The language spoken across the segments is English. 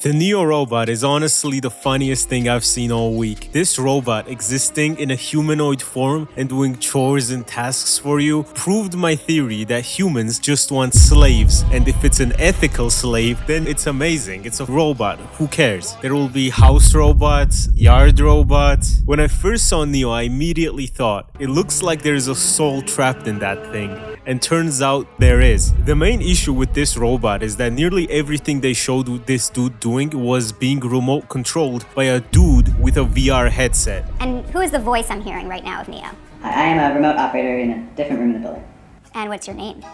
The Neo robot is honestly the funniest thing I've seen all week. This robot existing in a humanoid form and doing chores and tasks for you proved my theory that humans just want slaves, and if it's an ethical slave, then it's amazing. It's a robot, who cares? There will be house robots, yard robots. When I first saw Neo, I immediately thought, it looks like there's a soul trapped in that thing. And turns out there is. The main issue with this robot is that nearly everything they showed this dude doing was being remote controlled by a dude with a VR headset. And who is the voice I'm hearing right now of Neo? I am a remote operator in a different room in the building. And what's your name?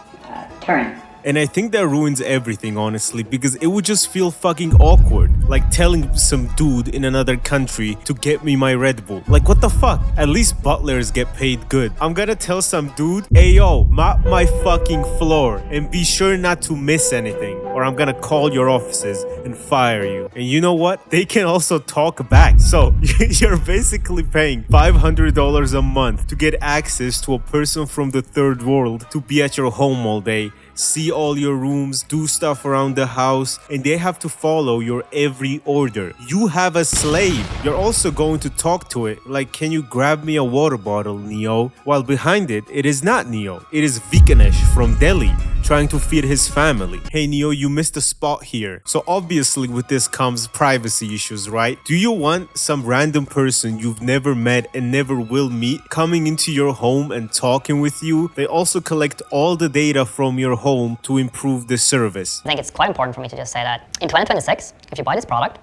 Turin. And I think that ruins everything, honestly, because it would just feel fucking awkward. Like telling some dude in another country to get me my Red Bull. Like, what the fuck? At least butlers get paid good. I'm gonna tell some dude, hey yo, mop my fucking floor and be sure not to miss anything, or I'm gonna call your offices and fire you. And you know what? They can also talk back. So, you're basically paying $500 a month to get access to a person from the third world to be at your home all day, see all your rooms, do stuff around the house, and they have to follow your every order. You have a slave. You're also going to talk to it like, can you grab me a water bottle, Neo? While behind it, it is not Neo. It is Vikanesh from Delhi, trying to feed his family. Hey Neo, you missed a spot here. So obviously with this comes privacy issues, right? Do you want some random person you've never met and never will meet coming into your home and talking with you? They also collect all the data from your home to improve the service. I think it's quite important for me to just say that in 2026, if you buy this product,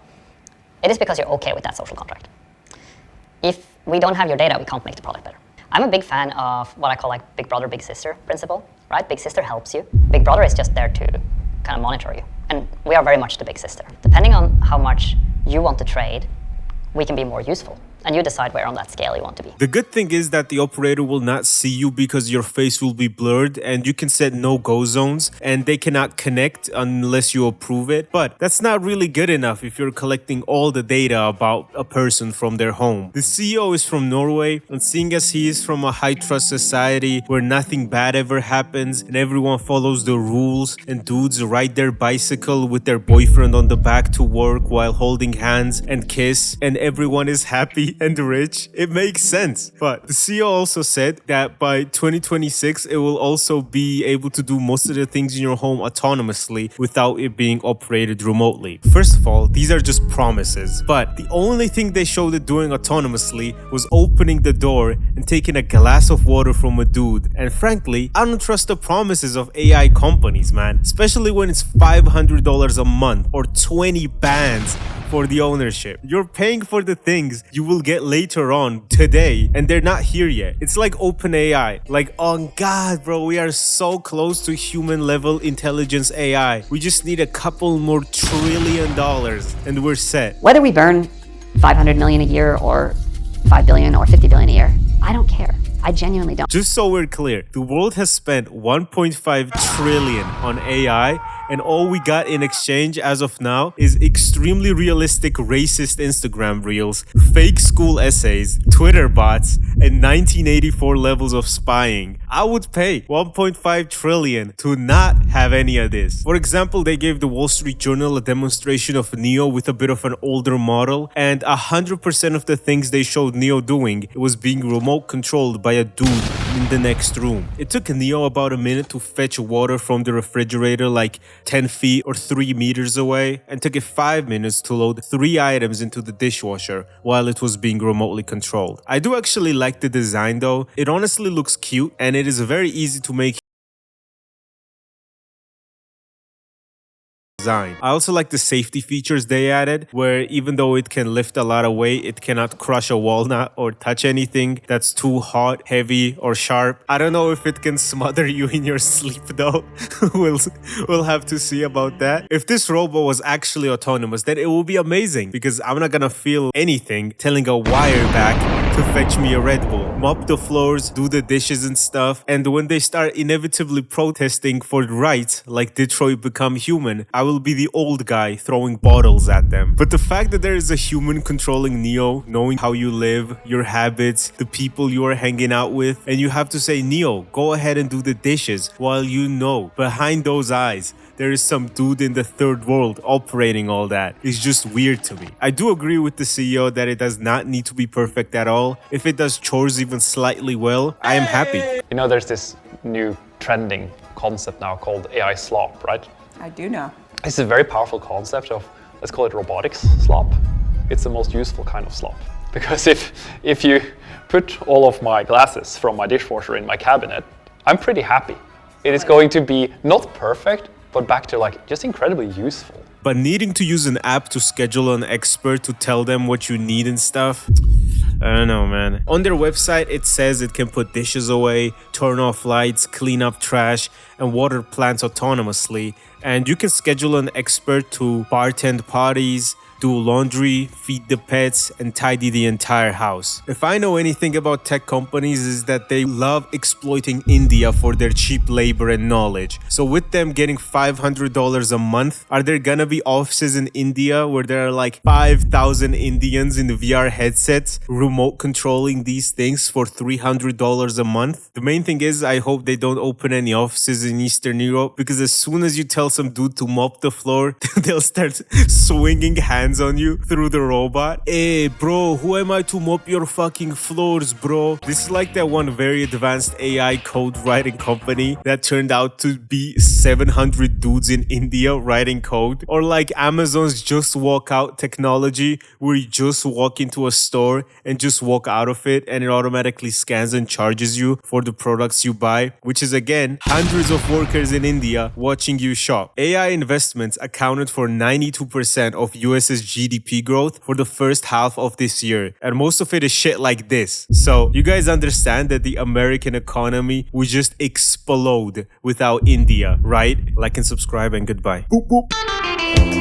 it is because you're okay with that social contract. If we don't have your data, we can't make the product better. I'm a big fan of what I call like big brother, big sister principle, right? Big sister helps you. Big brother is just there to kind of monitor you. And we are very much the big sister. Depending on how much you want to trade, we can be more useful. And you decide where on that scale you want to be. The good thing is that the operator will not see you because your face will be blurred, and you can set no-go zones and they cannot connect unless you approve it. But that's not really good enough if you're collecting all the data about a person from their home. The CEO is from Norway, and seeing as he is from a high-trust society where nothing bad ever happens and everyone follows the rules and dudes ride their bicycle with their boyfriend on the back to work while holding hands and kiss and everyone is happy and rich, it makes sense. But the CEO also said that by 2026 it will also be able to do most of the things in your home autonomously without it being operated remotely. First of all, these are just promises, but the only thing they showed it doing autonomously was opening the door and taking a glass of water from a dude. And frankly, I don't trust the promises of AI companies, man, especially when it's $500 a month or 20 bands for the ownership. You're paying for the things you will get later on today, and they're not here yet. It's like OpenAI. Like, oh God, bro, we are so close to human level intelligence AI. We just need a couple more $1 trillion and we're set. Whether we burn 500 million a year or 5 billion or 50 billion a year, I don't care. I genuinely don't. Just so we're clear, the world has spent 1.5 trillion on AI, and all we got in exchange as of now is extremely realistic racist Instagram reels, fake school essays, Twitter bots, and 1984 levels of spying. I would pay 1.5 trillion to not have any of this. For example, they gave the Wall Street Journal a demonstration of Neo with a bit of an older model, and 100% of the things they showed Neo doing, it was being remote controlled by a dude in the next room. It took Neo about a minute to fetch water from the refrigerator like 10 feet or 3 meters away, and took it 5 minutes to load 3 items into the dishwasher while it was being remotely controlled. I do actually like the design though. It honestly looks cute, and it is very easy to make design. I also like the safety features they added, where even though it can lift a lot of weight, it cannot crush a walnut or touch anything that's too hot, heavy, or sharp. I don't know if it can smother you in your sleep though. we'll have to see about that. If this robot was actually autonomous, then it will be amazing, because I'm not gonna feel anything telling a wire back to fetch me a Red Bull, mop the floors, do the dishes and stuff. And when they start inevitably protesting for rights like Detroit Become Human, I will be the old guy throwing bottles at them. But the fact that there is a human controlling Neo, knowing how you live, your habits, the people you are hanging out with, and you have to say, Neo, go ahead and do the dishes, while you know behind those eyes there is some dude in the third world operating all that. It's just weird to me. I do agree with the CEO that it does not need to be perfect at all. If it does chores even slightly well, I am happy. You know, there's this new trending concept now called AI slop, right? I do know. It's a very powerful concept of, let's call it robotics slop. It's the most useful kind of slop. Because if you put all of my glasses from my dishwasher in my cabinet, I'm pretty happy. It is going to be not perfect, but back to like just incredibly useful. But needing to use an app to schedule an expert to tell them what you need and stuff, I don't know, man. On their website, it says it can put dishes away, turn off lights, clean up trash, and water plants autonomously. And you can schedule an expert to bartend parties, do laundry, feed the pets, and tidy the entire house. If I know anything about tech companies, is that they love exploiting India for their cheap labor and knowledge. So with them getting $500 a month, are there gonna be offices in India where there are like 5,000 Indians in VR headsets remote controlling these things for $300 a month? The main thing is, I hope they don't open any offices in Eastern Europe, because as soon as you tell some dude to mop the floor, they'll start swinging hands on you through the robot. Hey bro, who am I to mop your fucking floors, bro? This is like that one very advanced AI code writing company that turned out to be 700 dudes in India writing code. Or like Amazon's just walk out technology, where you just walk into a store and just walk out of it and it automatically scans and charges you for the products you buy, which is again hundreds of workers in India watching you shop. AI investments accounted for 92% of US's GDP growth for the first half of this year, and most of it is shit like this. So you guys understand that the American economy would just explode without India, right? Like and subscribe and goodbye. Boop, boop.